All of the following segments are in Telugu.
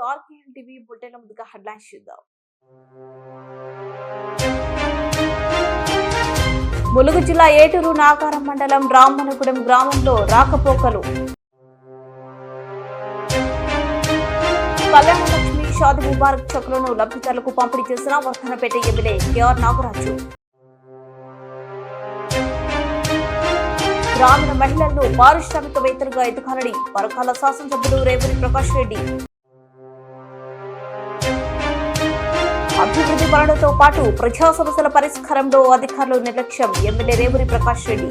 ఆర్కేఎన్ టీవీ బులెటిన్ ముందుగా హెడ్లైన్స్ చూద్దాం. ములుగు జిల్లా ఏటూరు నాగారం మండలం రామనగూడెం గ్రామంలో రాకపోకలు. కళ్యాణ లక్ష్మి షాది ముబారక్ చెక్కులను లబ్ధిదారులకు పంపిణీ చేసిన వర్ధనపేట ఎమ్మెల్యే కేఆర్ నాగరాజు. గ్రామీణ మహిళలను పారిశ్రామికవేత్తలుగా ఎదగాలని పరకాల శాసనసభ్యులు రేవూరి ప్రకాష్ రెడ్డి. అభివృద్ధి పనులతో పాటు ప్రజా సమస్యల పరిష్కారంలో అధికారులు నిర్లక్ష్యం ఎమ్మెల్యే రేవూరి ప్రకాష్ రెడ్డి.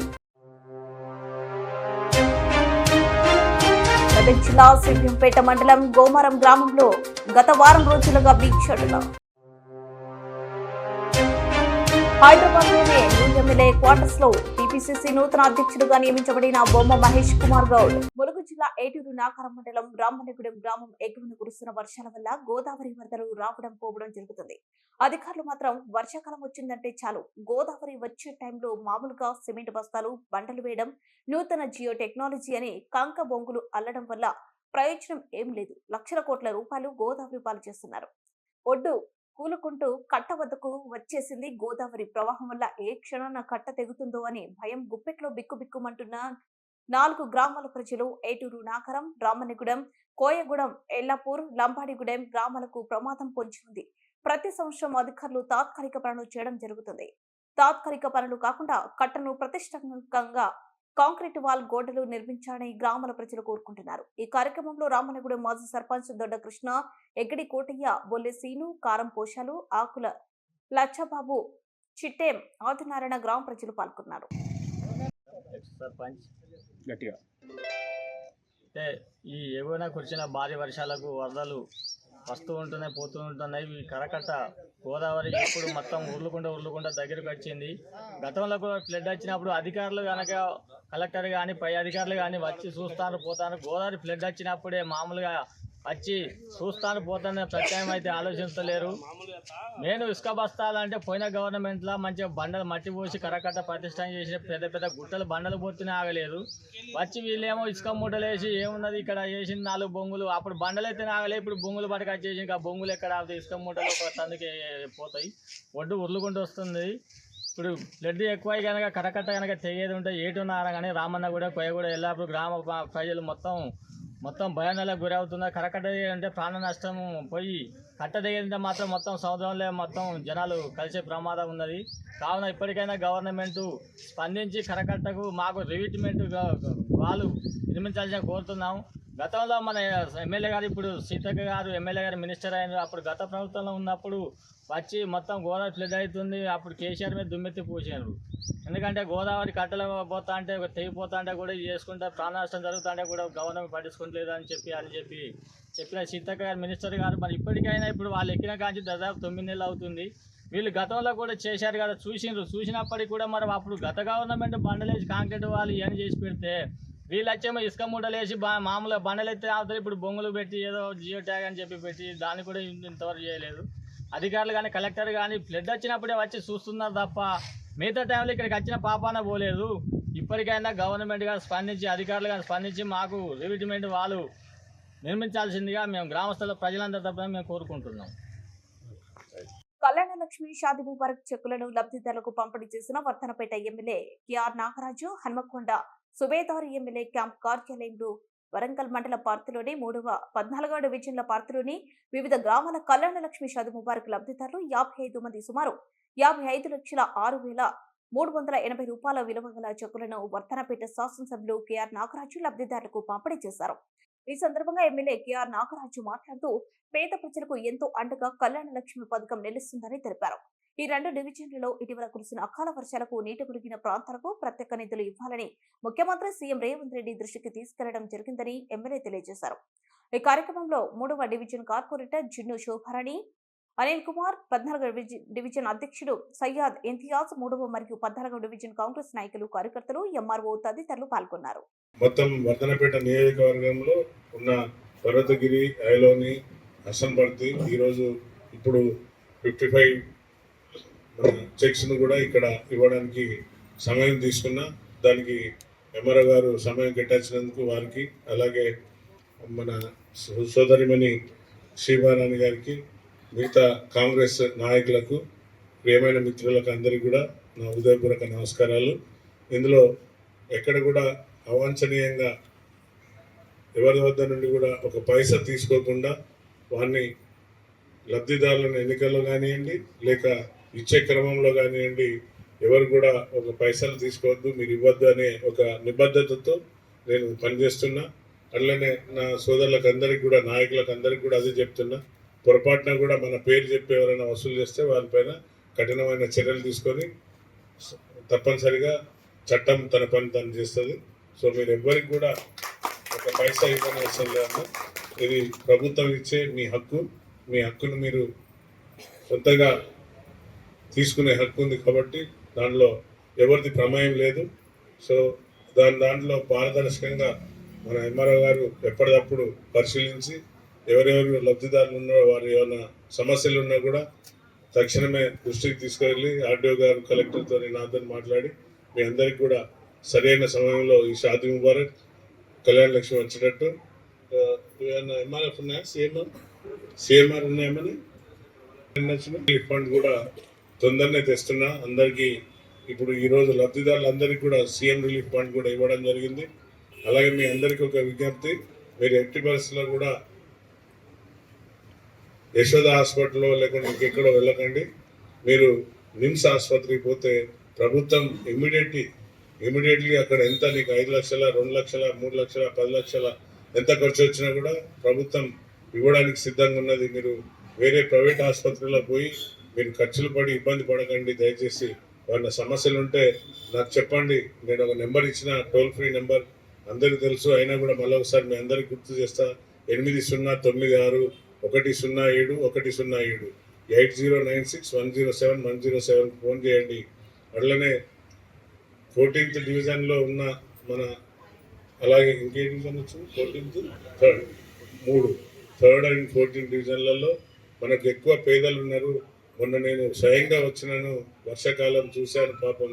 మెదక్ జిల్లా సిద్దింపేట మండలం గోమారం గ్రామంలో గత వారం రోజులుగా భిక్షాటన. హైదరాబాద్ లోని న్యూ ఎమ్మెల్యే క్వార్టర్స్ లో టీపీసీసీ నూతన అధ్యక్షుడిగా నియమించబడిన బొమ్మ మహేష్ కుమార్ గౌడ్. ములుగు జిల్లా ఏటూరు నాగారం మండలం రామనగూడెం గ్రామం ఎగువన కురుస్తున్న వర్షాల వల్ల గోదావరి వరదలు రావడం పోవడం జరుగుతుంది. అధికారులు మాత్రం వర్షాకాలం వచ్చిందంటే చాలు గోదావరి వచ్చే టైంలో మామూలుగా సిమెంట్ బస్తాలు బండలు వేయడం, నూతన జియో టెక్నాలజీ అని కంక బొంగులు అల్లడం వల్ల ప్రయోజనం ఏం లేదు. లక్షల కోట్ల రూపాయలు గోదావరి పాలు చేస్తున్నారు. ఒడ్డు కూలుకుంటూ కట్ట వద్దకు వచ్చేసింది. గోదావరి ప్రవాహం వల్ల ఏ క్షణాన కట్ట తెగుతుందో అని భయం గుప్పెట్లో బిక్కుబిక్కుమంటున్న 4 గ్రామాల ప్రజలు ఏటూరు నాగారం, రామనగూడెం, కోయగూడెం, ఎల్లాపూర్, లంబాడిగూడెం గ్రామాలకు ప్రమాదం పొంచి ఉంది. ప్రతి సంవత్సరం అధికారులు తాత్కాలిక పనులు చేయడం జరుగుతుంది. తాత్కాలిక పనులు కాకుండా కట్టను ప్రతిష్టాత్మకంగా కాంక్రీట్ వాల్ గోడలు నిర్మించాలని గ్రామాల ప్రజలు కోరుకుంటున్నారు. ఈ కార్యక్రమంలో రామనగూడెం మాజీ సర్పంచ్ దొడ్డ కృష్ణ, ఎగ్గడి కోటయ్య, బొల్లె సీను, కారం పోషాలు, ఆకుల లచ్చబాబు, చిట్టేం, ఆదినారాయణ గ్రామ ప్రజలు పాల్గొన్నారు. ఈ ఎగువన కురిసిన భారీ వర్షాలకు వరదలు వస్తూ ఉంటున్నాయి, పోతూ ఉంటున్నాయి. ఈ కరకట్ట గోదావరి ఇప్పుడు మొత్తం ఉర్లుకుంటా దగ్గరకు వచ్చింది. గతంలో కూడా ఫ్లడ్ వచ్చినప్పుడు అధికారులు కనుక కలెక్టర్ కానీ పై అధికారులు కానీ వచ్చి చూస్తాను పోతాను. గోదావరి ఫ్లడ్ వచ్చినప్పుడే మామూలుగా వచ్చి చూస్తాను పోతాను, ప్రత్యాయం అయితే ఆలోచించలేరు. నేను ఇసుక బస్తాలంటే పోయిన గవర్నమెంట్లో మంచిగా బండలు మట్టి పోసి కరకట్ట ప్రతిష్ఠ చేసిన పెద్ద పెద్ద గుట్టలు బండలు పోతూనే ఆగలేదు. వచ్చి వీళ్ళేమో ఇసుక మూటలు వేసి ఏమున్నది ఇక్కడ వేసిన 4 బొంగులు, అప్పుడు బండలు అయితే ఆగలేదు, ఇప్పుడు బొంగులు పట్టుకొచ్చేసి ఇంకా బొంగులు ఎక్కడ ఆగుతాయి, ఇసుక మూటలు ఒక తందుకే పోతాయి. ఒడ్డు ఉర్లుకుంటూ వస్తుంది. ఇప్పుడు బ్లడ్ ఎక్కువ కనుక కరకట్ట కనుక తెగేది ఉంటే ఏటున్నారా కానీ రామన్న కూడా కొయ్యగూడ ఎల్లాపూర్ గ్రామ ప్రజలు మొత్తం భయానలకు గురవుతున్నారు. కరకట్ట అంటే ప్రాణ నష్టం పోయి కట్ట దిగేంటే మాత్రం మొత్తం సముద్రంలో మొత్తం జనాలు కలిసే ప్రమాదం ఉన్నది. కావున ఇప్పటికైనా గవర్నమెంట్ స్పందించి కరకట్టకు మాకు రివిట్మెంట్ వాళ్ళు నిర్మించాల్సిన కోరుతున్నాం. గతంలో మన ఎమ్మెల్యే గారు, ఇప్పుడు సీతక్క గారు ఎమ్మెల్యే గారు మినిస్టర్ అయినారు. అప్పుడు గత ప్రభుత్వంలో ఉన్నప్పుడు వచ్చి మొత్తం గోదావరి ఫ్లడ్ అవుతుంది, అప్పుడు కేసీఆర్ మీద దుమ్మెత్తి పూసారు. ఎందుకంటే గోదావరి కట్టలు పోతా అంటే తెగిపోతా అంటే కూడా చేసుకుంటే ప్రాణ నష్టం జరుగుతుంటే కూడా గవర్నమెంట్ పట్టించుకుంటలేదు అని చెప్పిన సీతక్క గారు మినిస్టర్ గారు. మరి ఇప్పటికైనా ఇప్పుడు వాళ్ళు ఎక్కిన కాంచి దాదాపు 9 నెలలు అవుతుంది. వీళ్ళు గతంలో కూడా చేశారు కదా, చూసినప్పటికీ కూడా మరి అప్పుడు గత గవర్నమెంట్ బండలేసి కాంక్రీట్ వాళ్ళు ఇవన్నీ చేసి పెడితే వీళ్ళు వచ్చేమో ఇసుక మూటలు వేసి మామూలుగా బండలు ఎత్తే అవుతారు. ఇప్పుడు బొంగులు పెట్టి ఏదో జియో ట్యాగ్ అని చెప్పి పెట్టి దాన్ని కూడా ఇంతవరకు చేయలేదు. అధికారులు కానీ కలెక్టర్ కానీ ఫ్లడ్ వచ్చినప్పుడే వచ్చి చూస్తున్నారు తప్ప మిగతా టైంలో ఇక్కడికి వచ్చిన పాపాన పోలేదు. ఇప్పటికైనా గవర్నమెంట్ గారు స్పందించి, అధికారులు కానీ స్పందించి మాకు రివిట్మెంట్ వాళ్ళు నిర్మించాల్సిందిగా మేము గ్రామస్తుల ప్రజలందరి తరపున మేము కోరుకుంటున్నాం. కళ్యాణ లక్ష్మి షాది ముబారక్ చెక్కులను లబ్ధిదారులకు పంపిణీ చేసిన Wardhannapet MLA KR Nagaraju. Hanamkonda Subedari MLA camp కార్యాలయంలో వరంగల్ మండల పార్టీలోని 3వ 14వ డివిజన్ల పార్టీలోని వివిధ గ్రామాల కళ్యాణ లక్ష్మి షాది ముబారక్ లబ్ధిదారులు 55 మంది సుమారు 55,06,380 రూపాయల విలువ గల చెక్కులను వర్ధనపేట శాసనసభ్యులు కేఆర్ నాగరాజు లబ్ధిదారులకు పంపిణీ చేశారు. ఈ సందర్భంగా ఎమ్మెల్యే కేఆర్ నాగరాజు మాట్లాడుతూ పేద ప్రజలకు ఎంతో అండగా కళ్యాణ లక్ష్మి పథకం నిలుస్తుందని తెలిపారు. ఈ 2 డివిజన్లలో ఇటీవల కురిసిన అకాల వర్షాలకు నీటి మునిగిన ప్రాంతాలకు ప్రత్యేక నిధులు ఇవ్వాలని ముఖ్యమంత్రి సీఎం రేవంత్ రెడ్డి దృష్టికి తీసుకెళ్లడం జరిగిందని ఎమ్మెల్యే తెలియజేశారు. ఈ కార్యక్రమంలో 3వ డివిజన్ కార్పొరేటర్ జిన్ను శోభారాణి, అనిల్ కుమార్, 14వ డివిజన్ అధ్యక్షుడు సయ్యాద్ ఇంతియాజ్, 3వ మరియు 14వ డివిజన్ కాంగ్రెస్ నాయకులు, కార్యకర్తలు, ఎంఆర్ఓ తదితరులు పాల్గొన్నారు. మొత్తం వర్ధనపేట నియోజకవర్గంలో ఉన్న పర్వతగిరి, ఐలోని, హసన్పర్తి ఈరోజు ఇప్పుడు 55 చెక్స్ ను కూడా ఇక్కడ ఇవ్వడానికి సమయం తీసుకున్నా. దానికి ఎంఆర్ఓ గారు సమయం కేటాయించినందుకు వారికి, అలాగే మన సోదరిమణి శివారాణి గారికి, మిగతా కాంగ్రెస్ నాయకులకు, ప్రియమైన మిత్రులకు అందరికీ కూడా నా హృదయపూర్వక నమస్కారాలు. ఇందులో ఎక్కడ కూడా అవాంఛనీయంగా ఎవరి వద్ద నుండి కూడా ఒక పైసా తీసుకోకుండా వారిని లబ్ధిదారులను ఎన్నికల్లో కానివ్వండి లేక ఇచ్చే క్రమంలో కానివ్వండి ఎవరు కూడా ఒక పైసలు తీసుకోవద్దు, మీరు ఇవ్వద్దు అనే ఒక నిబద్ధతతో నేను పనిచేస్తున్నా. అట్లనే నా సోదరులకు అందరికీ కూడా నాయకులకు అందరికీ కూడా అదే చెప్తున్నా. పొరపాటున కూడా మన పేరు చెప్పి ఎవరైనా వసూలు చేస్తే వాళ్ళపైన కఠినమైన చర్యలు తీసుకొని తప్పనిసరిగా చట్టం తన పని తను చేస్తుంది. సో మీరు ఎవ్వరికి కూడా ఒక పైసా ఇవ్వని అవసరం లేదన్నా. ఇది ప్రభుత్వం ఇచ్చే మీ హక్కు. మీ హక్కును మీరు సొంతంగా తీసుకునే హక్కు ఉంది కాబట్టి దానిలో ఎవరిది ప్రమేయం లేదు. సో దాంట్లో పారదర్శకంగా మన ఎంఆర్ఓ గారు ఎప్పటికప్పుడు పరిశీలించి ఎవరెవరు లబ్ధిదారులు ఉన్నారో వారి ఏమైనా సమస్యలు ఉన్నా కూడా తక్షణమే దృష్టికి తీసుకెళ్ళి ఆర్డీఓ గారు కలెక్టర్తో నాతో మాట్లాడి మీ అందరికి కూడా సరైన సమయంలో ఈ షాదీ ముబారక్ కళ్యాణ లక్ష్మి వచ్చేటట్టు ఏమైనా ఎంఆర్ఎఫ్ ఉన్నాయా, సిఎంఆర్ ఉన్నాయేమని ఫండ్ కూడా తొందరనే తెస్తున్నా అందరికీ. ఇప్పుడు ఈరోజు లబ్ధిదారులందరికీ కూడా సీఎం రిలీఫ్ ఫండ్ కూడా ఇవ్వడం జరిగింది. అలాగే మీ అందరికీ ఒక విజ్ఞప్తి, మీరు ఎట్టి పరిస్థితుల్లో కూడా యశోద హాస్పిటల్లో లేకుంటే ఇంకెక్కడో వెళ్ళకండి. మీరు నిమ్స్ ఆసుపత్రికి పోతే ప్రభుత్వం ఇమీడియట్లీ అక్కడ ఎంత నీకు 5 లక్షల 2 లక్షల 3 లక్షల 10 లక్షల ఎంత ఖర్చు వచ్చినా కూడా ప్రభుత్వం ఇవ్వడానికి సిద్ధంగా ఉన్నది. మీరు వేరే ప్రైవేట్ ఆసుపత్రిలో పోయి మీరు ఖర్చులు పడి ఇబ్బంది పడకండి. దయచేసి ఏమైనా సమస్యలు ఉంటే నాకు చెప్పండి. నేను ఒక నెంబర్ ఇచ్చిన, టోల్ ఫ్రీ నెంబర్ అందరికీ తెలుసు, అయినా కూడా మళ్ళీ ఒకసారి మీ అందరికి గుర్తు చేస్తా. 8096 107 107 8096 107 107 ఫోన్ చేయండి. అట్లనే 14th డివిజన్లో ఉన్న మన అలాగే ఇంకే డివిజన్ వచ్చింది 3rd అండ్ 14th డివిజన్లలో మనకు ఎక్కువ పేదలు ఉన్నారు. మొన్న నేను స్వయంగా వచ్చినాను, వర్షాకాలం చూశాను పాపం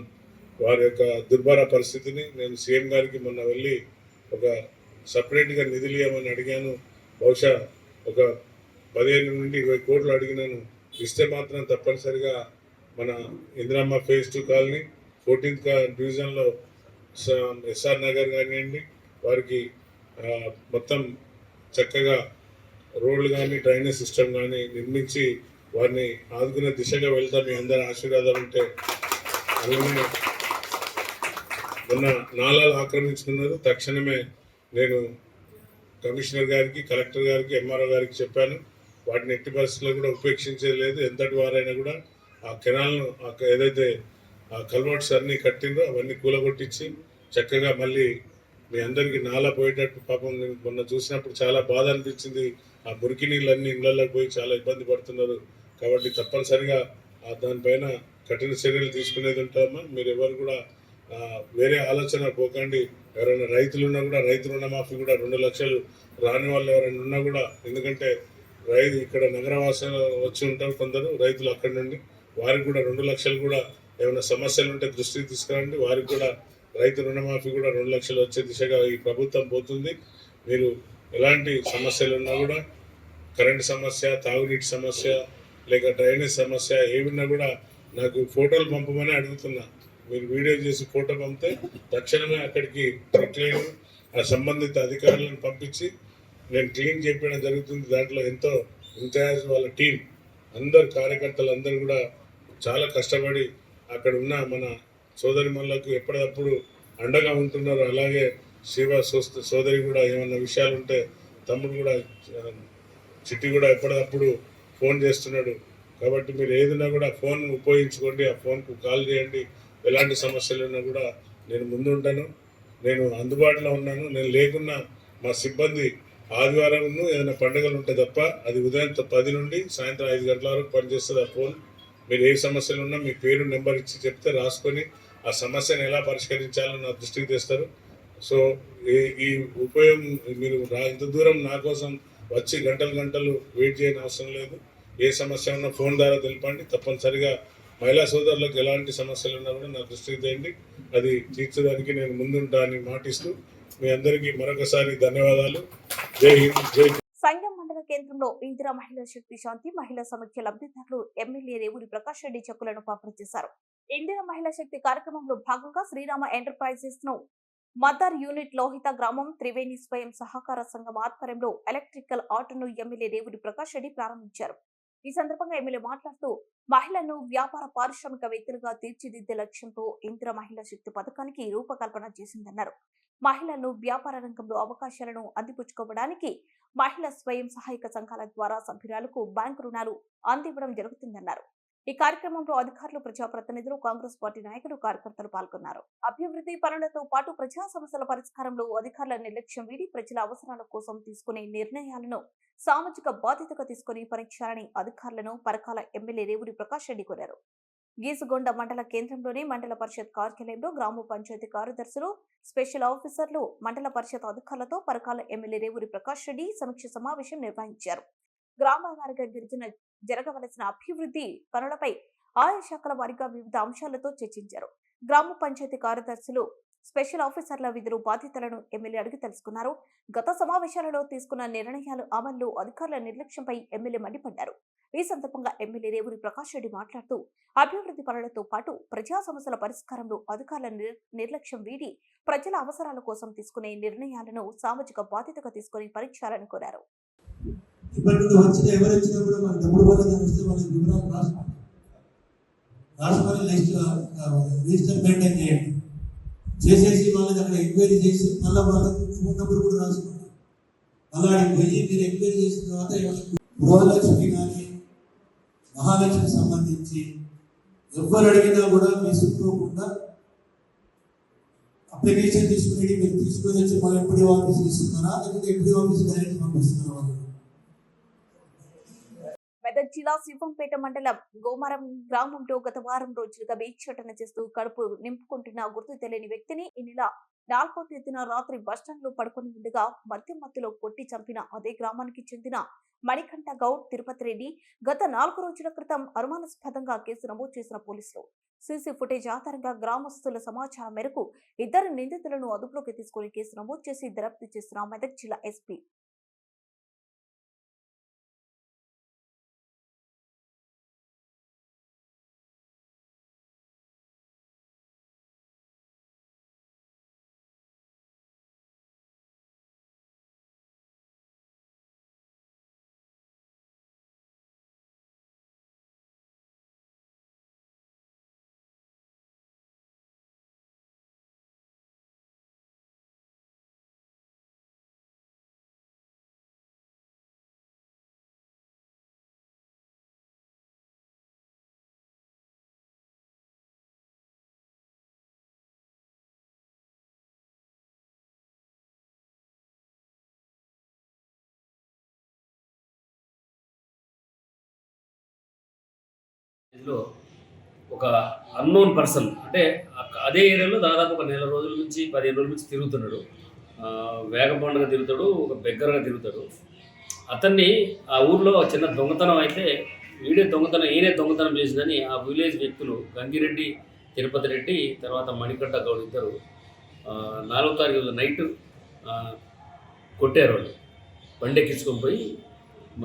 వారి యొక్క దుర్భర పరిస్థితిని. నేను సీఎం గారికి మొన్న వెళ్ళి ఒక సపరేట్గా నిధులు ఇవ్వమని అడిగాను. బహుశా ఒక 15 నుండి 20 కోట్లు అడిగినాను. ఇస్తే మాత్రం తప్పనిసరిగా మన ఇందిరమ్మ phase 2 కాలనీ 14th డివిజన్లో ఎస్ఆర్ నగర్ కానివ్వండి వారికి మొత్తం చక్కగా రోడ్లు కానీ డ్రైనేజ్ సిస్టమ్ కానీ నిర్మించి వారిని ఆదుకునే దిశగా వెళ్తాం. మీ అందరి ఆశీర్వాదాలు ఉంటే. అలాగే మొన్న నాలాలు ఆక్రమించుకున్నారు. తక్షణమే నేను కమిషనర్ గారికి, కలెక్టర్ గారికి, ఎంఆర్ఓ గారికి చెప్పాను. వాటిని ఎట్టి పరిస్థితుల్లో కూడా ఉపేక్షించేది లేదు. ఎంతటి వారైనా కూడా ఆ కెనాల్ను ఏదైతే ఆ కల్వర్ట్స్ అన్నీ కట్టిండ్రో అవన్నీ కూలగొట్టించి చక్కగా మళ్ళీ మీ అందరికీ నాలా పోయేటట్టు. పాపం నేను మొన్న చూసినప్పుడు చాలా బాధ అనిపించింది. ఆ మురికి నీళ్ళన్నీ ఇళ్లలోకి పోయి చాలా ఇబ్బంది పడుతున్నారు. కాబట్టి తప్పనిసరిగా దానిపైన కఠిన చర్యలు తీసుకునేది ఉంటామా. మీరు ఎవరు కూడా వేరే ఆలోచన పోకండి. ఎవరైనా రైతులు ఉన్నా కూడా రైతు రుణమాఫీ కూడా 2 లక్షలు రాని వాళ్ళు ఎవరైనా ఉన్నా కూడా, ఎందుకంటే ఇక్కడ నగరవాసం వచ్చి ఉంటారు కొందరు రైతులు అక్కడి నుండి, వారికి కూడా 2 లక్షలు కూడా ఏమైనా సమస్యలు ఉంటే దృష్టికి తీసుకురండి. వారికి కూడా రైతు రుణమాఫీ కూడా 2 లక్షలు వచ్చే దిశగా ఈ ప్రభుత్వం పోతుంది. మీరు ఎలాంటి సమస్యలు ఉన్నా కూడా, కరెంటు సమస్య, తాగునీటి సమస్య, లేక డ్రైనేజ్ సమస్య ఏమున్నా కూడా నాకు ఫోటోలు పంపమని అడుగుతున్నా. మీరు వీడియో చేసి ఫోటో పంపితే తక్షణమే అక్కడికి క్లీన్ ఆ సంబంధిత అధికారులను పంపించి నేను క్లీన్ చేయడం జరుగుతుంది. దాంట్లో ఎంతో ఇంతయాజ్ వాళ్ళ టీం అందరు కార్యకర్తలు అందరూ కూడా చాలా కష్టపడి అక్కడ ఉన్న మన సోదరిమణులకు ఎప్పటికప్పుడు అండగా ఉంటున్నారు. అలాగే శివ సోదరి కూడా ఏమన్నా విషయాలు ఉంటే తమ్ముడు కూడా చిట్టి కూడా ఎప్పటికప్పుడు ఫోన్ చేస్తున్నాడు. కాబట్టి మీరు ఏదైనా కూడా ఫోన్ ఉపయోగించుకోండి, ఆ ఫోన్కు కాల్ చేయండి. ఎలాంటి సమస్యలు ఉన్నా కూడా నేను ముందు ఉంటాను, నేను అందుబాటులో ఉన్నాను. నేను లేకున్నా మా సిబ్బంది ఆదివారం ఏదైనా పండుగలు ఉంటే తప్ప అది ఉదయం 10 నుండి సాయంత్రం 5 గంటల వరకు పనిచేస్తుంది ఆ ఫోన్. మీరు ఏ సమస్యలు ఉన్నా మీ పేరు నెంబర్ ఇచ్చి చెప్తే రాసుకొని ఆ సమస్యను ఎలా పరిష్కరించాలో నా దృష్టికి తెస్తారు. సో ఈ ఉపయోగం మీరు ఇంత దూరం నా కోసం వచ్చి గంటలు వెయిట్ చేయని అవసరం లేదు. ఏ సమస్య ఉన్నా ఫోన్ ద్వారా తెలిపండి. తప్పనిసరిగా మహిళా సోదరులకు ఎలాంటి సమస్యలు ఉన్నా కూడా నా దృష్టికి తేండి. అది తీర్చడానికి నేను ముందుంటా అని మాటిస్తూ మీ అందరికీ మరొకసారి ధన్యవాదాలు. జై హింద్, జై. సంగం మండల కేంద్రంలో ఇందిరా మహిళా శక్తి శాంతి మహిళా సమైక్య లబ్ధిదారులు ఎమ్మెల్యే రేవూరి ప్రకాష్ రెడ్డి చెక్కులను పంపిణీ చేశారు. ఇందిరా మహిళా శక్తి కార్యక్రమంలో భాగంగా శ్రీరామ ఎంటర్ప్రైజెస్ ను మదర్ యూనిట్ లోహిత గ్రామం త్రివేణి స్వయం సహకార సంఘం ఆధ్వర్యంలో ఎలక్ట్రికల్ ఆటోను ఎమ్మెల్యే రేవూరి ప్రకాష్ రెడ్డి ప్రారంభించారు. ఈ సందర్భంగా ఎమ్మెల్యే మాట్లాడుతూ మహిళలను వ్యాపార పారిశ్రామికవేత్తలుగా తీర్చిదిద్దే లక్ష్యంతో ఇందిరా మహిళా శక్తి పథకానికి రూపకల్పన చేసిందన్నారు. మహిళలను వ్యాపార రంగంలో అవకాశాలను అందిపుచ్చుకోవడానికి మహిళా స్వయం సహాయక సంఘాల ద్వారా సభ్యురాలకు బ్యాంకు రుణాలు అందివ్వడం జరుగుతుందన్నారు. ఈ కార్యక్రమంలో అధికారులు, ప్రజాప్రతినిధులు, కాంగ్రెస్ పార్టీ నాయకులు, కార్యకర్తలు పాల్గొన్నారు. అభివృద్ధి పనులతో పాటు ప్రజా సమస్యల పరిష్కారంలో అధికారుల నిర్లక్ష్యం వీడి ప్రజల అవసరాల కోసం తీసుకునే నిర్ణయాలను సామాజిక బాధ్యతగా తీసుకుని పరీక్షాలని అధికారులను పరకాల ఎమ్మెల్యే రేవూరి ప్రకాష్ రెడ్డి కోరారు. గీసుగొండ మండల కేంద్రంలోని మండల పరిషత్ కార్యాలయంలో గ్రామ పంచాయతీ కార్యదర్శులు, స్పెషల్ ఆఫీసర్లు, మండల పరిషత్ అధికారులతో పరకాల ఎమ్మెల్యే రేవూరి ప్రకాష్ రెడ్డి సమీక్ష సమావేశం నిర్వహించారు. గ్రామాల వారీగా గిరిజన జరగవలసిన అభివృద్ధి పనులపై ఆయా శాఖల వారీగా వివిధ అంశాలతో చర్చించారు. గ్రామ పంచాయతీ కార్యదర్శులు, స్పెషల్ ఆఫీసర్ల విధులు, బాధ్యతలను ఎమ్మెల్యే అడిగి తెలుసుకున్నారు. గత సమావేశాలలో తీసుకున్న నిర్ణయాలు అమల్లో అధికారుల నిర్లక్ష్యంపై ఎమ్మెల్యే మండిపడ్డారు. ఈ సందర్భంగా ఎమ్మెల్యే రేవూరి ప్రకాష్ రెడ్డి మాట్లాడుతూ అభివృద్ధి పనులతో పాటు ప్రజా సమస్యల పరిష్కారంలో అధికారుల నిర్లక్ష్యం వీడి ప్రజల అవసరాల కోసం తీసుకునే నిర్ణయాలను సామాజిక బాధ్యతగా తీసుకుని పరీక్షాలని కోరారు. ఇప్పటి నుండి వచ్చిన ఎవరు వచ్చినా కూడా మన డబ్బులు పరంగా వస్తే వాళ్ళ వివరాలు రాసుకొని రిజిస్టర్ మెయింటైన్ చేయండి. చేసేసి వాళ్ళకి అక్కడ ఎంక్వైరీ చేసి మళ్ళీ వాళ్ళకి ఫోన్ నెంబర్ కూడా రాసుకోండి. మళ్ళీ అడిగి పోయి మీరు ఎంక్వైరీ చేసిన తర్వాత గృహలక్ష్మి కానీ మహాలక్ష్మికి సంబంధించి ఎవరు అడిగినా కూడా విసుక్కోకుండా అప్లికేషన్ తీసుకుని మీరు తీసుకొని వచ్చి మన ఎంపీడీ ఆఫీస్ ఇస్తున్నారా, లేకపోతే ఎంపీడీ ఆఫీస్ డైరెక్ట్ పంపిస్తున్నారా వాళ్ళు. మెదక్ జిల్లా శివంపేట మండలం గోమారం గ్రామంలో గత వారం రోజులుగా భిక్షాటన చేస్తూ కడుపు నింపుకుంటున్న గుర్తు తెలియని వ్యక్తిని ఈ నెల 4వ తేదీన రాత్రి బస్టాండ్ లో పడుకుని ఉండగా మధ్యలో కొట్టి చంపిన అదే గ్రామానికి చెందిన మణికంఠ గౌడ్ తిరుపతి రెడ్డి గత 4 రోజుల క్రితం అనుమానాస్పదంగా కేసు నమోదు చేసిన పోలీసులు సీసీ ఫుటేజ్ ఆధారంగా గ్రామస్తుల సమాచారం మేరకు 2 నిందితులను అదుపులోకి తీసుకుని కేసు నమోదు చేసి దర్యాప్తు చేస్తున్న మెదక్ జిల్లా ఎస్పీ. ఇందులో ఒక అన్నోన్ పర్సన్ అంటే అదే ఏరియాలో దాదాపు ఒక 1 నెల రోజుల నుంచి 15 రోజుల నుంచి తిరుగుతున్నాడు. వేగబండగా తిరుగుతాడు, ఒక బెగ్గరగా తిరుగుతాడు. అతన్ని ఆ ఊర్లో చిన్న దొంగతనం అయితే ఈయనే దొంగతనం చేసిందని ఆ విలేజ్ వ్యక్తులు గంగిరెడ్డి, తిరుపతి రెడ్డి, తర్వాత మణికంఠ గౌడ్ ఇద్దరు 4వ తారీఖు నైట్ కొట్టారు. వాళ్ళు బండి ఎక్కించుకొని పోయి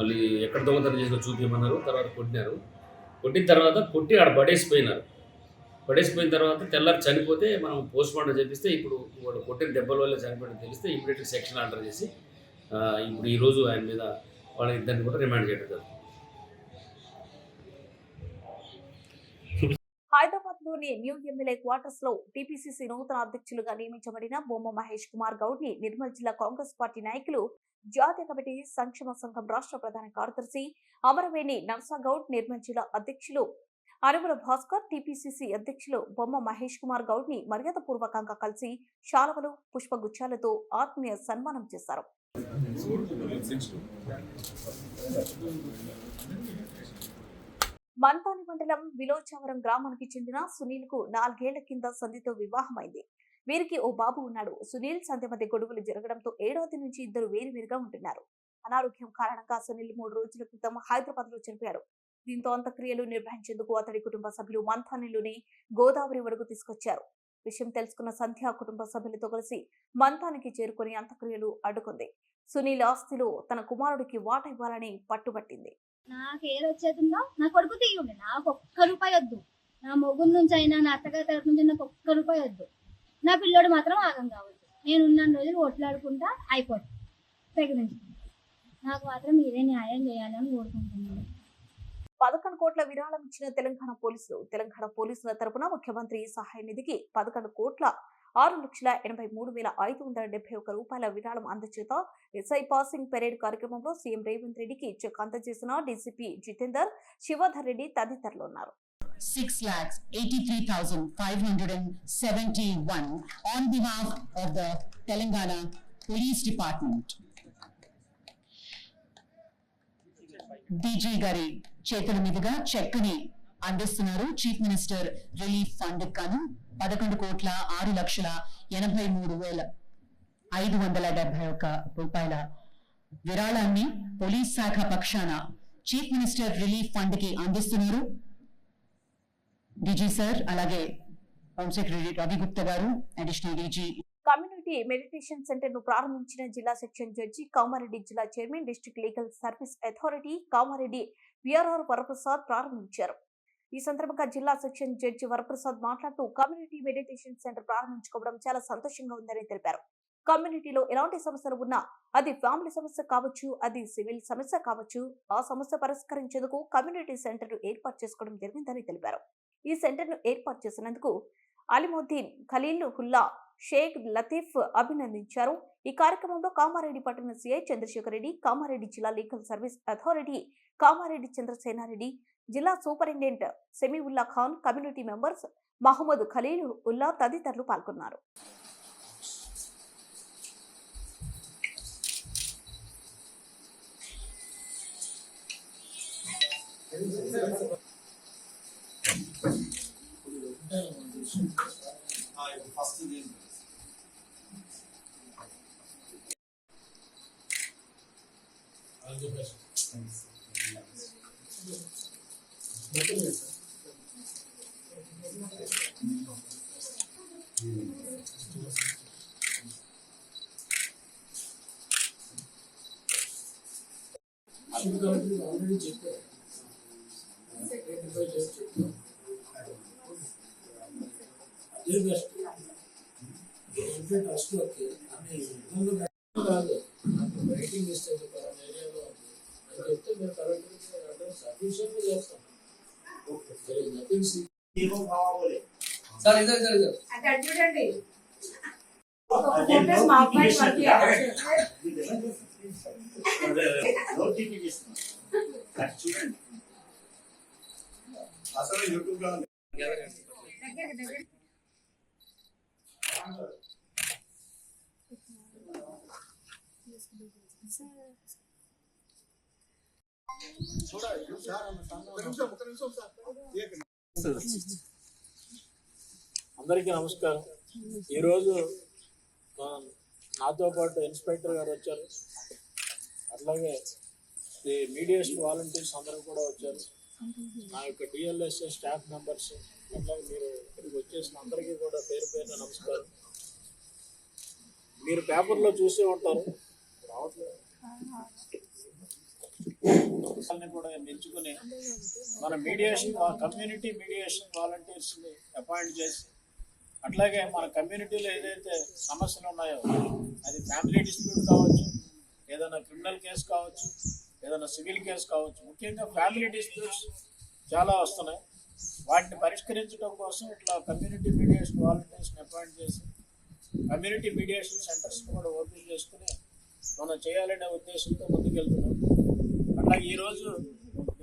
మళ్ళీ ఎక్కడ దొంగతనం చేసినా చూపించమన్నారు. తర్వాత కొట్టిన తర్వాత కొట్టి ఆడ పడేసిపోయిన తర్వాత తెల్లారి చనిపోతే మనం పోస్ట్ మార్టం చేపిస్తే ఇప్పుడు వాళ్ళు కొట్టిన దెబ్బల వల్ల చనిపోయిన తెలిస్తే ఇమీడియట్గా సెక్షన్ ఆర్డర్ చేసి ఇప్పుడు ఈరోజు ఆయన మీద వాళ్ళ ఇద్దరిని కూడా రిమాండ్ చేయడం జరుగుతుంది. హైదరాబాద్ లోని న్యూ ఎమ్మెల్యే క్వార్టర్స్ లో టీపీసీసీ నూతన అధ్యక్షులుగా నియమించబడిన బొమ్మ మహేష్ కుమార్ గౌడ్ ని నిర్మల్ జిల్లా కాంగ్రెస్ పార్టీ నాయకులు, జాతీయ కమిటీ సంక్షేమ సంఘం రాష్ట్ర ప్రధాన కార్యదర్శి అమరవేణి నర్సాగౌడ్, నిర్మల్ జిల్లా అధ్యక్షులు అనుగుల భాస్కర్, టీపీసీసీ అధ్యక్షులు బొమ్మ మహేష్ కుమార్ గౌడ్ ని మర్యాదపూర్వకంగా కలిసి శాలువలు, పుష్పగుచ్చాలతో ఆత్మీయ సన్మానం చేశారు. మంతాని మండలం విలోచావరం గ్రామానికి చెందిన సునీల్ కు 4 ఏళ్ల కింద సంధితో వివాహమైంది. వీరికి ఓ బాబు ఉన్నాడు. సునీల్ సంధ్య మధ్య గొడవలు జరగడంతో 7వ తేదీ నుంచి ఇద్దరు వేరువేరుగా ఉంటున్నారు. అనారోగ్యం కారణంగా సునీల్ 3 రోజుల క్రితం హైదరాబాద్ లో చనిపోయాడు. దీంతో అంత్యక్రియలు నిర్వహించేందుకు అతడి కుటుంబ సభ్యులు మంతానిలోని గోదావరి వరకు తీసుకొచ్చారు. విషయం తెలుసుకున్న సంధ్య కుటుంబ సభ్యులతో కలిసి మంతానికి చేరుకుని అంత్యక్రియలు అడ్డుకుంది. సునీల్ ఆస్తిలో తన కుమారుడికి వాటా ఇవ్వాలని పట్టుబట్టింది. నాకు ఏది వచ్చేతుందో నా కొడుకు తీయండి, నాకు ఒక్క రూపాయి వద్దు. నా మొగుడు నుంచి అయినా నా అత్తగారి తరఫు నుంచి నాకు ఒక్క రూపాయి వద్దు. నా పిల్లోడు మాత్రం ఆగం కావద్దు. నేను ఉన్న రోజులు ఓట్లాడుకుంటా అయిపోతుంది, ప్రకటించుకుంటా. నాకు మాత్రం మీరే న్యాయం చేయాలని కోరుకుంటున్నాను. 11 కోట్ల విరాళం ఇచ్చిన తెలంగాణ పోలీసుల తరపున ముఖ్యమంత్రి సహాయ నిధికి 11 కోట్ల 6,83,571 రూపాయల విరాళం అందచేత ఎస్ఐ పాసింగ్ పెరేడ్ కార్యక్రమంలో సీఎం రేవంత్ రెడ్డికి చెక్ అందజేసిన డీసీపీ జితేందర్, శివధర్ రెడ్డి తదితరులు ఉన్నారు. 6,83,571 on behalf of the Telangana Police Department. DG గారి చేతుల మీదుగా చెక్ ని అందిస్తున్నారు. చీఫ్ మినిస్టర్ రిలీఫ్ ఫండ్ గాను 11,83,571 రూపాయల విరాళాన్ని పోలీస్ శాఖ పక్షాన చీఫ్ మినిస్టర్ రిలీఫ్ ఫండ్ కి అందిస్తున్నారు. డీజీ సార్, అలాగే హోమ్ సెక్రటరీ రవి గుప్తా గారు, additional DG. Community meditation centre ను ప్రారంభించిన జిల్లా సెక్షన్ జడ్జి కామారెడ్డి, జిల్లా chairman, district legal service authority Kamareddy VRR Varaprasad ప్రారంభించారు. ఈ సందర్భంగా జిల్లా సెక్షన్ జడ్జి వరప్రసాద్ మాట్లాడుతూ కమ్యూనిటీ మెడిటేషన్ సెంటర్ ప్రారంభించుకోవడం చాలా సంతోషంగా ఉందని తెలిపారు. కమ్యూనిటీలో ఎలాంటి సమస్యలు ఉన్నా, అది ఫ్యామిలీ సమస్య కావచ్చు, అది సివిల్ సమస్య కావచ్చు, ఆ సమస్య పరిష్కరించేందుకు కమ్యూనిటీ సెంటర్ ను ఏర్పాటు చేసుకోవడం జరిగిందని తెలిపారు. ఈ సెంటర్ ను ఏర్పాటు చేసినందుకు అలీముద్దీన్, ఖలీల్ హుల్లా, షేక్ లతీఫ్ అభినందించారు. ఈ కార్యక్రమంలో కామారెడ్డి పట్టణ సిఐ చంద్రశేఖర్ రెడ్డి, కామారెడ్డి జిల్లా legal service authority Kamareddy Chandrasenareddy, జిల్లా superintendent Samiullah Khan, community members Mohammed Khaleel Ulla తదితరులు పాల్గొన్నారు. సార్ ఇదే చూడండి అసలు యూట్యూబ్ లో అందరికీ నమస్కారం. ఈరోజు నాతో పాటు ఇన్స్పెక్టర్ గారు వచ్చారు, అట్లాగే ఈ మీడియేషన్ వాలంటీర్స్ అందరూ కూడా వచ్చారు, నా యొక్క డిఎల్ఎస్ఏ స్టాఫ్ మెంబర్స్, అట్లాగే మీరు ఇక్కడికి వచ్చేసిన అందరికీ కూడా పేరు పేరున నమస్కారం. మీరు పేపర్లో చూసే ఉంటారు, రావట్లేదు కూడా ఎంచుకుని మన మీడియేషన్ కమ్యూనిటీ మీడియేషన్ వాలంటీర్స్ని అపాయింట్ చేసి, అట్లాగే మన కమ్యూనిటీలో ఏదైతే సమస్యలు ఉన్నాయో, అది ఫ్యామిలీ డిస్ప్యూట్ కావచ్చు, ఏదైనా క్రిమినల్ కేసు కావచ్చు, ఏదైనా సివిల్ కేసు కావచ్చు, ముఖ్యంగా ఫ్యామిలీ డిస్ప్యూట్స్ చాలా వస్తున్నాయి. వాటిని పరిష్కరించడం కోసం ఇట్లా కమ్యూనిటీ మీడియేషన్ వాలంటీర్స్ని అపాయింట్ చేసి కమ్యూనిటీ మీడియేషన్ సెంటర్స్ కూడా ఓపెన్ చేసుకుని మనం చేయాలనే ఉద్దేశంతో ముందుకెళ్తున్నాం. అట్లాగే ఈరోజు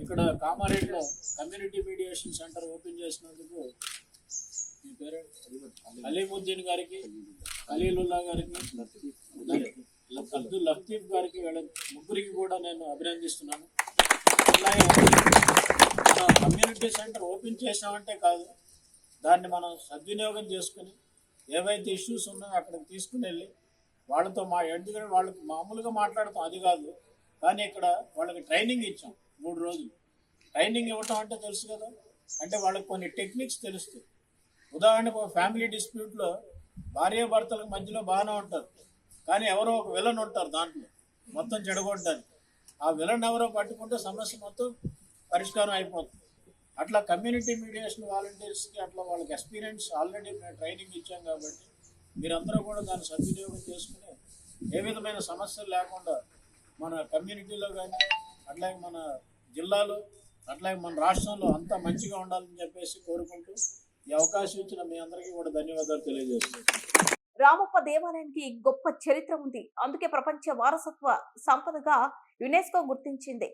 ఇక్కడ కామారెడ్డిలో కమ్యూనిటీ మీడియేషన్ సెంటర్ ఓపెన్ చేసినందుకు మీ పేరెంట్ అలీముద్దీన్ గారికి, ఖలీలుల్లా గారికి, అబ్దుల్ లతీఫ్ గారికి, వీళ్ళ ముగ్గురికి కూడా నేను అభినందిస్తున్నాను. అలాగే మన కమ్యూనిటీ సెంటర్ ఓపెన్ చేసామంటే కాదు, దాన్ని మనం సద్వినియోగం చేసుకుని ఏవైతే ఇష్యూస్ ఉన్నాయో అక్కడికి తీసుకుని వెళ్ళి వాళ్ళతో ఎందుకంటే వాళ్ళకి మామూలుగా మాట్లాడతాం అది కాదు, కానీ ఇక్కడ వాళ్ళకి ట్రైనింగ్ ఇచ్చాం. 3 రోజులు ట్రైనింగ్ ఇవ్వటం అంటే తెలుసు కదా, అంటే వాళ్ళకి కొన్ని టెక్నిక్స్ తెలుస్తాయి. ఉదాహరణకు ఒక ఫ్యామిలీ డిస్ప్యూట్లో భార్యాభర్తలకు మధ్యలో బాగానే ఉంటారు, కానీ ఎవరో ఒక విలన్ ఉంటారు దాంట్లో మొత్తం చెడగొట్టడానికి. ఆ విలన్ ఎవరో పట్టుకుంటే సమస్య మొత్తం పరిష్కారం అయిపోతుంది. అట్లా కమ్యూనిటీ మీడియేషన్ వాలంటీర్స్కి అట్లా వాళ్ళకి ఎక్స్పీరియన్స్ ఆల్రెడీ మేము ట్రైనింగ్ ఇచ్చాం కాబట్టి మీరందరూ కూడా దాన్ని సద్వినియోగం చేసుకుని ఏ విధమైన సమస్యలు లేకుండా మన కమ్యూనిటీలో కానీ అట్లాగే మన జిల్లాలో అట్లాగే మన రాష్ట్రంలో అంతా మంచిగా ఉండాలని చెప్పేసి కోరుకుంటూ ఈ అవకాశం ఇచ్చిన మీ అందరికీ కూడా ధన్యవాదాలు తెలియజేస్తున్నాను. రామప్ప దేవాలయానికి గొప్ప చరిత్ర ఉంది. అందుకే ప్రపంచ వారసత్వ సంపదగా యునెస్కో గుర్తించింది.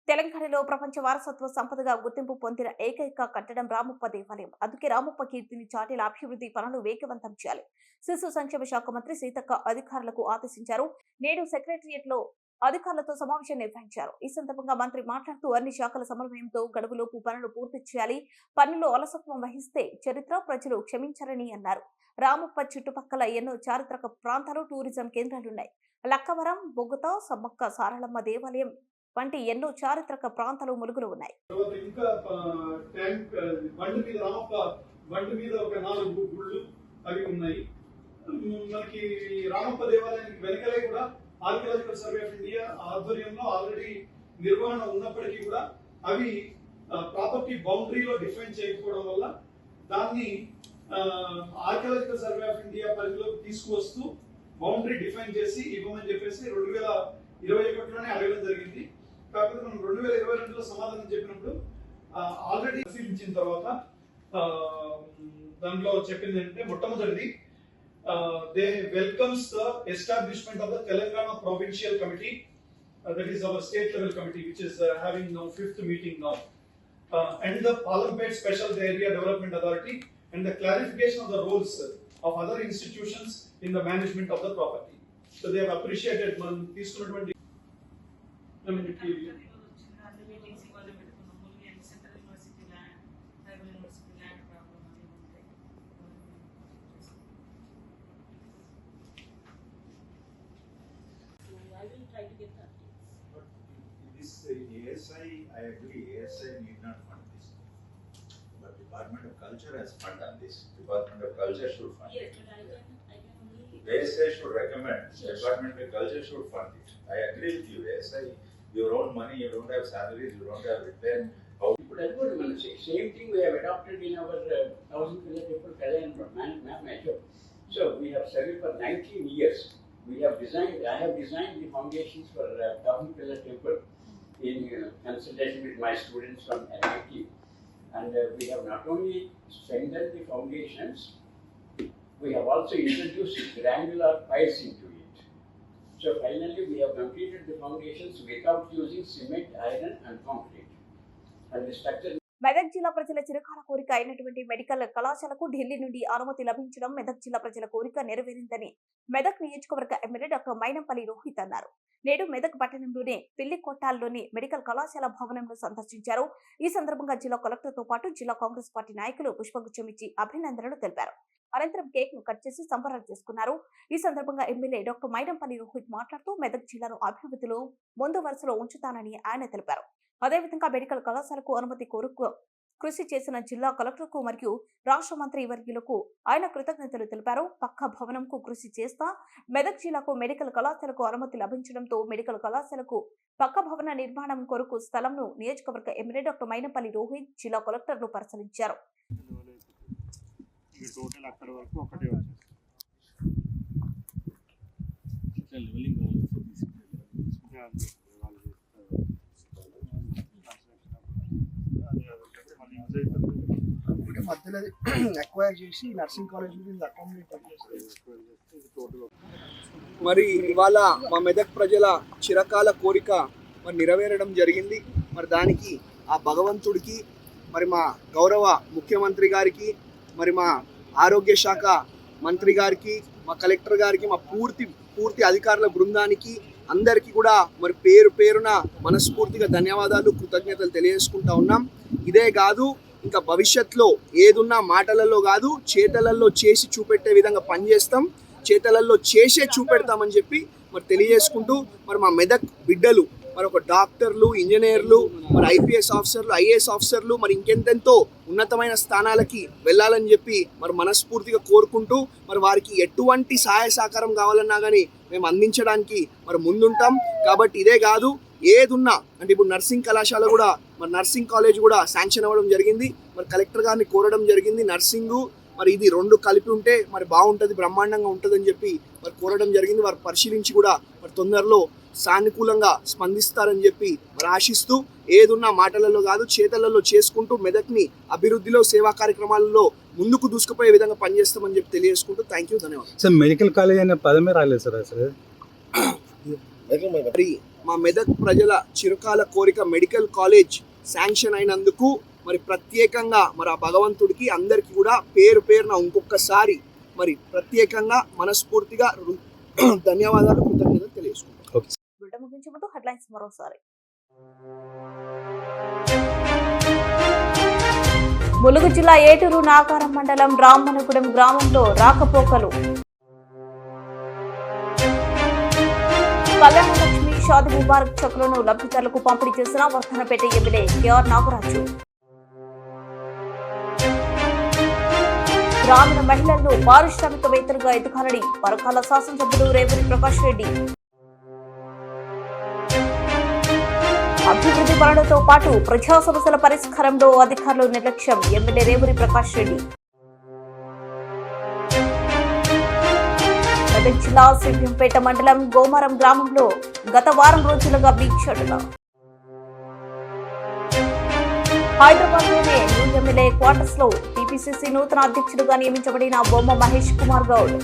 తెలంగాణలో ప్రపంచ వారసత్వ సంపదగా గుర్తింపు పొందిన ఏకైక కట్టడం రామప్ప దేవాలయం. అందుకే రామప్ప కీర్తిని చాటేలా అభివృద్ధి పనులు వేగవంతం చేయాలి. శిశు సంక్షేమ శాఖ మంత్రి సీతక్క అధికారులకు ఆదేశించారు. నేడు సెక్రటరియట్ లో అధికారులతో సమావేశం నిర్వహించారు. ఈ సందర్భంగా మంత్రి మాట్లాడుతూ అన్ని శాఖల సమన్వయంతో గడువులోపు పనులు పూర్తి చేయాలి. పనుల్లో అలసత్వం వహిస్తే చరిత్ర ప్రజలు క్షమించారని అన్నారు. రామప్ప చుట్టుపక్కల ఎన్నో చారిత్రక ప్రాంతాలు, టూరిజం కేంద్రాలున్నాయి. లక్కవరం, బొగ్గుత, సమ్మక్క సారళమ్మ దేవాలయం వంటి ఎన్నో చారిత్రక ప్రాంతాలు ములుగులు ఉన్నాయి. ఇంకా బండి మీద ఒక 4 గుళ్ళు అవి ఉన్నాయి. మనకి రామప్ప దేవాలయానికి వెనకలే కూడా ఆర్కియాలజికల్ సర్వే ఆఫ్ ఇండియా ఆధ్వర్యంలో ఆల్రెడీ నిర్వహణ ఉన్నప్పటికీ కూడా అవి ప్రాపర్టీ బౌండరీలో డిఫైన్ చేయకపోవడం వల్ల దాన్ని ఆర్కియాలజికల్ సర్వే ఆఫ్ ఇండియా పరిధిలోకి తీసుకువస్తూ బౌండరీ డిఫైన్ చేసి ఇవ్వమని చెప్పేసి 2021లోనే అడగడం జరిగింది. కాకపోతే మనం 2022లో సమాధానం చెప్పినప్పుడు ఆల్రెడీ పరిశీలించిన తర్వాత దాంట్లో చెప్పింది ఏంటంటే మొట్టమొదటిది they welcomes the establishment of the Telangana Provincial Committee, that is our state level committee, which is having now 5th meeting now, and the Palampet Special Area Development Authority, and the clarification of the roles of other institutions in the management of the property. So they have appreciated man తీసుకున్నటువంటి community. This ASI, I agree, ASI need not fund this. But Department of Culture has fund on this. Department of Culture should fund it. ASI should recommend, Department of Culture should fund it. I agree with you, ASI, your own money, you don't have salaries, you don't have repair. Same thing we have adopted in our 1000 Pillar Temple Kalyan. So we have studied for 19 years. I have designed the foundations for 1000 Pillar Temple in consultation with my students from MIT. And we have not only strengthened the foundations, we have also introduced granular piles into it. So finally we have completed the foundations without using cement, iron and concrete. And the structure. Medak జిల్లా ప్రజల చిరకాల కోరిక అయినటువంటి మెడికల్ కళాశాలకు ఢిల్లీ నుండి అనుమతి లభించడం మెదక్ జిల్లా ప్రజల కోరిక నెరవేరిందని మెదక్ నియోజకవర్గ ఎమ్మెల్యే డాక్టర్ మైనంపల్లి రోహిత్ అన్నారు. నేడు మెదక్ పట్టణంలోని పిల్లికొట్టాల్లోని మెడికల్ కళాశాల భవనంను సందర్శించారు. ఈ సందర్భంగా జిల్లా కలెక్టర్ తో పాటు జిల్లా కాంగ్రెస్ పార్టీ నాయకులు పుష్పగుచ్చం ఇచ్చి అభినందనలు తెలిపారు. అనంతరం కేక్ ను కట్ చేసి సంబరాలు చేసుకున్నారు. ఈ సందర్భంగా ఎమ్మెల్యే డాక్టర్ మైనంపల్లి రోహిత్ మాట్లాడుతూ మెదక్ జిల్లాను అభివృద్ధిలో ముందు వరుసలో ఉంచుతానని ఆయన తెలిపారు. అదేవిధంగా మెడికల్ కళాశాలకు అనుమతి కోరుకు కృషి చేసిన జిల్లా కలెక్టర్కు మరియు రాష్ట్ర మంత్రి వర్యులకు ఆయన కృతజ్ఞతలు తెలిపారు. పక్క భవనంకు కృషి చేస్తా మెదక్ జిల్లాకు మెడికల్ కళాశాలకు అనుమతి లభించడంతో మెడికల్ కళాశాలకు పక్క భవన నిర్మాణం కొరకు స్థలంను నియోజకవర్గ ఎమ్మెల్యే డాక్టర్ మైనంపల్లి రోహిత్ జిల్లా కలెక్టర్లు పరిశీలించారు. మధ్యలో ఎక్వైర్ చేసి నర్సింగ్ కాలేజ్ మరి ఇవాళ మా మెదక్ ప్రజల చిరకాల కోరిక మరి నెరవేరడం జరిగింది. మరి దానికి ఆ భగవంతుడికి, మరి మా గౌరవ ముఖ్యమంత్రి గారికి, మరి మా ఆరోగ్య శాఖ మంత్రి గారికి, మా కలెక్టర్ గారికి, మా పూర్తి అధికారుల బృందానికి అందరికీ కూడా మరి పేరున మనస్ఫూర్తిగా ధన్యవాదాలు, కృతజ్ఞతలు తెలియజేసుకుంటా ఉన్నాం. ఇదే కాదు, ఇంకా భవిష్యత్తులో ఏదున్నా మాటలలో కాదు చేతలలో చేసి చూపెట్టే విధంగా పనిచేస్తాం, చేతలలో చేసే చూపెడతామని చెప్పి మరి తెలియజేసుకుంటూ మరి మా మెదక్ బిడ్డలు మరి ఒక డాక్టర్లు, ఇంజనీర్లు, మరి ఐపీఎస్ ఆఫీసర్లు, ఐఏఎస్ ఆఫీసర్లు, మరి ఇంకెంతెంతో ఉన్నతమైన స్థానాలకి వెళ్ళాలని చెప్పి మరి మనస్ఫూర్తిగా కోరుకుంటూ మరి వారికి ఎటువంటి సహాయ సహకారం కావాలన్నా కానీ మేము అందించడానికి మరి ముందుంటాం. కాబట్టి ఇదే కాదు, ఏదున్నా అంటే ఇప్పుడు నర్సింగ్ కళాశాల కూడా మరి నర్సింగ్ కాలేజ్ కూడా శాంక్షన్ అవ్వడం జరిగింది. మరి కలెక్టర్ గారిని కోరడం జరిగింది. నర్సింగు మరి ఇది రెండు కలిపి ఉంటే మరి బాగుంటుంది, బ్రహ్మాండంగా ఉంటుందని చెప్పి మరి కోరడం జరిగింది. వారు పరిశీలించి కూడా మరి తొందరలో సానుకూలంగా స్పందిస్తారని చెప్పి మరి ఆశిస్తూ ఏదున్నా మాటలలో కాదు చేతలలో చేసుకుంటూ మెదక్ని అభివృద్ధిలో సేవా కార్యక్రమాలలో ముందుకు దూసుకుపోయే విధంగా పనిచేస్తామని చెప్పి తెలియజేసుకుంటూ థ్యాంక్ యూ, ధన్యవాదాలు. సార్ మెడికల్ కాలేజ్ అనే పదమే రాలేదు సార్ అసలు. మరి మా మెదక్ ప్రజల చిరకాల కోరిక మెడికల్ కాలేజ్ శాంక్షన్ అయినందుకు మరి ప్రత్యేకంగా మరి ఆ భగవంతుడికి అందరికీ కూడా పేరు పేరున ఇంకొకసారి మరి ప్రత్యేకంగా మనస్ఫూర్తిగా ధన్యవాదాలు, కృతజ్ఞతలు తెలియజేసుకుంటాం. ముగించే ముందు హెడ్లైన్స్ మరోసారి. ములుగు జిల్లా ఏటూరు నాగారం మండలం రామనగూడెం గ్రామంలో రాకపోకలు. కళ్యాణ లక్ష్మి షాది ముబారక్ చెక్కులను లబ్ధిదారులకు పంపిణీ చేసిన వర్ధనపేట ఎమ్మెల్యే కేఆర్ నాగరాజు. గ్రామీణ మహిళలను పారిశ్రామికవేత్తలుగా ఎదగాలని పరకాల శాసనసభ్యుడు రేవూరి ప్రకాష్ రెడ్డి. అభివృద్ధి పనులతో పాటు ప్రజా సమస్యల పరిష్కారంలో అధికారులు నిర్లక్ష్యం ఎమ్మెల్యే రేవూరి ప్రకాష్ రెడ్డి. మెదక్ జిల్లా సిద్దింపేట మండలం గోమారం గ్రామంలో గత వారం రోజులుగా భిక్షాటన. హైదరాబాద్ లోనే న్యూ ఎమ్మెల్యే క్వార్టర్స్ లో టీపీసీసీ నూతన అధ్యక్షుడిగా నియమించబడిన బొమ్మ మహేష్ కుమార్ గౌడ్.